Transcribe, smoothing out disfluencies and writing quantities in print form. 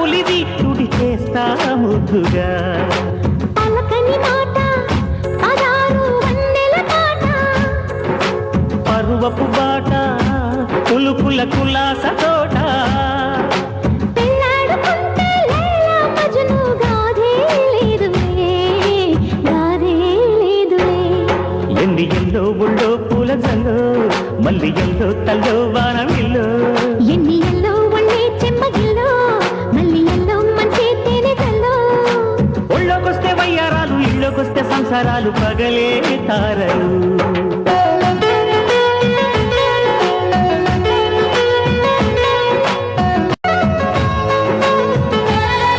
పులిది తుడి చేస్తా ముద్దుగా పలకని మాట పదారు వన్నెల పాట పరువపు బాట పులుకుల కులాస తోట పెళ్ళాడుకుంటే లైలా మజ్ను గాథే లేదులే గాథే లేదులే ఎన్ని ఎల్లో ముళ్ళో పూల జల్లో మల్లి ఎల్లో తల్లో వానవిల్లో ఎన్ని ఎల్లో ఒళ్ళే చెమ్మగిల్లో మళ్ళీ ఎల్లో మంచి తేనె జల్లో ఒళ్ళోకొస్తే వయ్యారాలు ఇళ్ళోకొస్తే సంసారాలు పగలే తారలు